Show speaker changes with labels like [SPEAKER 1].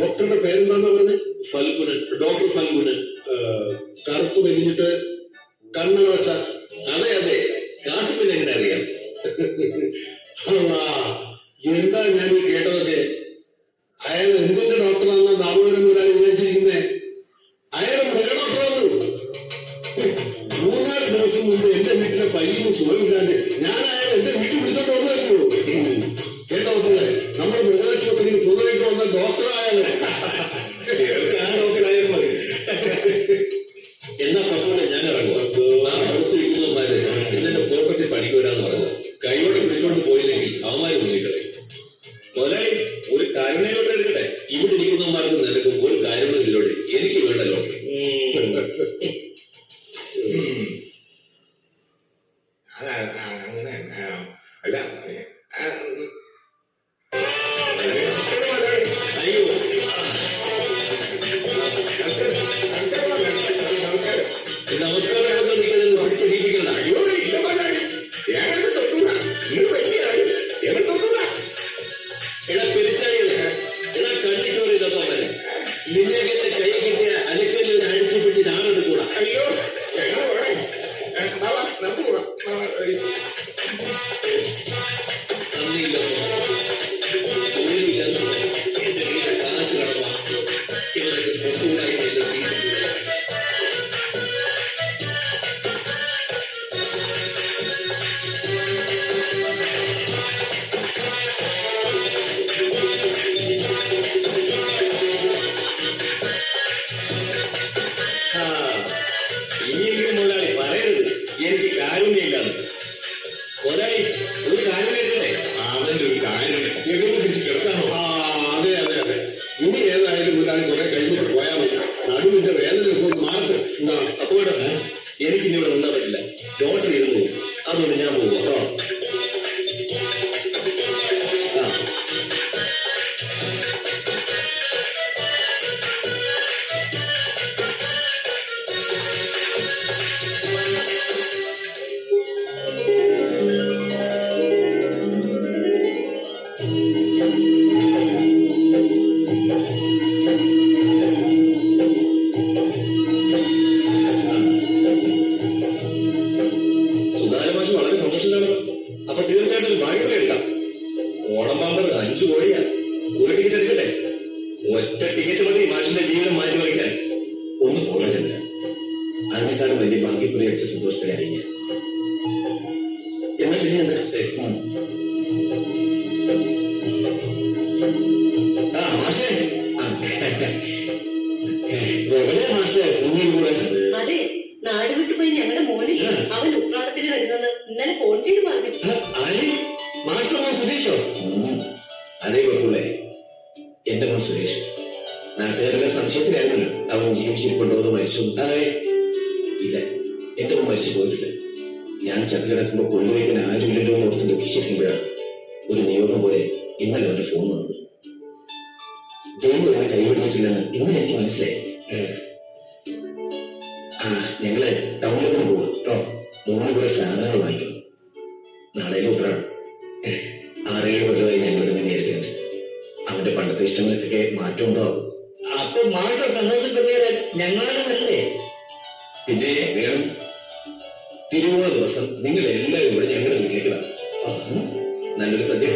[SPEAKER 1] ഡോക്ടറുടെ പേരെന്താന്നാ പറഞ്ഞത്? ഫൽഗുനൻ. ഡോക്ടർ ഫൽഗുനൻ. കറുത്ത് മെലിഞ്ഞിട്ട് കണ്ണട വെച്ച? അതെ അതെ. കാസിപ്പിന് എങ്ങനെ അറിയാം? എന്താ ഞാൻ ഈ കേട്ടതൊക്കെ? അയാൾ എന്തിന്റെ ഡോക്ടറാണെന്ന നാമകരം വരാൻ വിചാരിച്ചിരിക്കുന്നേ? അയാൾ മൃഗഡോക്ടറാണ്. 3-4 ദിവസം മുമ്പ് എന്റെ വീട്ടിലെ പയ്യന് സുഖമില്ലാണ്ട് ഞാൻ അയാൾ എന്റെ വീട്ടിൽ വിളിച്ചോണ്ട് വന്നായിരുന്നു. കേട്ടോ ഡോക്ടറെ, നമ്മുടെ മൃഗാശുപത്രിയിൽ പുതുതായിട്ട് വന്ന ഡോക്ടറായാലും എന്നാ പക്കൂടെ ഞാൻ ഇറങ്ങുക. ആ അടുത്തിരിക്കുന്നവന്മാര് ഇന്നെ പോക്കറ്റിൽ പണിക്ക് വരാന്ന് പറഞ്ഞത് കൈയോടെ പിടിച്ചോണ്ട് പോയില്ലെങ്കിൽ അവന്മാര് മുന്നിക്കളെ. മുതലാളി, ഒരു കരുണയോടെ എടുക്കട്ടെ. ഇവിടെ ഇരിക്കുന്നവന്മാർക്ക് നിനക്കും ഒരു കരുണയിലൂടെ എനിക്ക് വേണ്ടല്ലോ.
[SPEAKER 2] അങ്ങനെ അല്ല
[SPEAKER 1] അയ്യോ, നമസ്കാരം പഠിച്ചിരിക്കണ്ട.
[SPEAKER 2] അയ്യോ ഇല്ല മുതലാളി, ഞങ്ങൾ തൊട്ടൂട. നിങ്ങൾ വലിയതാണ്, ഞങ്ങൾ തൊട്ടൂട.
[SPEAKER 1] എടാ പെരിച്ചാളികളെ, എടാ കണ്ണിക്കോറി ഇതൊക്കെ നിന്നെയൊക്കെ കൈ കിട്ടിയ അലക്കലിൽ ഒരു അടിച്ചുപിടിച്ച് ഞാനെടുക്കൂടാ.
[SPEAKER 2] അയ്യോ ഞങ്ങൾ വേണേ നമുക്ക് കൂടാ.
[SPEAKER 1] നന്ദിയില്ല, ജോലിയില്ല, എന്റെ വീട്ടിൽ കാശ് കടവാ. ഇവർക്ക് പൊട്ടുകൂടായി ഇനിയെങ്കിലും മുതലാളി പറയരുത് എനിക്ക് കാരുണ്യമില്ലാന്ന്. മുതലാളി ഒരു കാരുണ്യല്ലേ?
[SPEAKER 2] അവന്റെ ഒരു കാര്യം എവിടെ പിടിച്ച് കിടക്കാനോ?
[SPEAKER 1] അതെ അതെ അതെ. ഇനി ഏതായാലും മുതലാളി കുറെ കഴിഞ്ഞിട്ട് പോയാൽ മതി. നടുവിന്റെ വേദന മാറട്ടെ. അപ്പോൾ എനിക്ക് ഇനി ഇവിടെ നിന്നാ പറ്റില്ല. ഡോക്ടർ ഇരുന്നു, അതുകൊണ്ട് ഞാൻ പോകും കേട്ടോ. സുധാരമാഷ് വളരെ സന്തോഷത്തിലാണ്. അപ്പൊ തീർച്ചയായിട്ടും ഭാഗ്യമേ എടുക്കാം. ഓണം പാമ്പർ 5 കോടിയാ. ഒരു ടിക്കറ്റ് എടുക്കട്ടെ? ഒറ്റ ടിക്കറ്റ് മതി മാഷിന്റെ ജീവിതം മാറ്റി വയ്ക്കാൻ. ഒന്ന് പോകാനില്ല. അതിനേക്കാളും വലിയ ഭാഗ്യക്കുറി അടിച്ച സന്തോഷത്തിലെ അറിയാൻ. എന്നാ ശരി, എന്താ ശരി. മാഷേ, എവിടെയാ മാഷേ കുഞ്ഞിൽ കൂടെ?
[SPEAKER 3] അതെ, നാട് വിട്ടുപോയി ഞങ്ങളുടെ മോനിൽ അവൻ ഉത്രാടത്തിന് വരുന്നെന്ന് ഇന്നലെ ഫോൺ ചെയ്ത് പറഞ്ഞു.
[SPEAKER 1] മാഷ്ടർ മോൻ സുരേഷോ? അതേ കുഴപ്പമില്ലേ, എന്റെ മോൻ സുരേഷ്. നാട്ടുകാരുടെ സംശയത്തിലായിരുന്നല്ലോ അവൻ ജീവിച്ചിരിക്കൊണ്ടോ മരിച്ചു. ഇല്ല, എന്റെ മോൻ മരിച്ചു പോയിട്ടില്ല. ഞാൻ ചത്ത് കിടക്കുമ്പോ കൊണ്ടുവയ്ക്കാൻ ആരുമില്ലല്ലോ എന്ന് ഓർത്ത് ദുഃഖിച്ചിരിക്കുമ്പോഴാണ് ഒരു നിയോഗം പോലെ ഇന്നലെ അവന്റെ ഫോൺ വന്നത്. ദൈവം എന്നെ കൈവിടിച്ചിട്ടില്ലെന്ന് ഇന്നലെ എനിക്ക് മനസ്സിലായി. ഞങ്ങള് ടൗണിലേക്ക് പോകും കേട്ടോ. 3 കൂടെ സാധനങ്ങൾ വാങ്ങിക്കണം. നാളെ ഉത്രാടം. 6-7 കൊല്ലമായി ഞങ്ങൾ തന്നെ നേരിട്ടുണ്ട്. അവന്റെ പണ്ടത്തെ ഇഷ്ടങ്ങൾക്കൊക്കെ മാറ്റം ഉണ്ടാവും. അപ്പൊ മാറ്റം സന്തോഷപ്പെടുത്തിയാൽ ഞങ്ങളാണ് നല്ലേ. പിന്നെ വേണം, തിരുവോണ ദിവസം നിങ്ങൾ എല്ലാവരും കൂടെ ഞങ്ങളുടെ വീട്ടിലേക്ക് വരണം. നല്ലൊരു സദ്യ.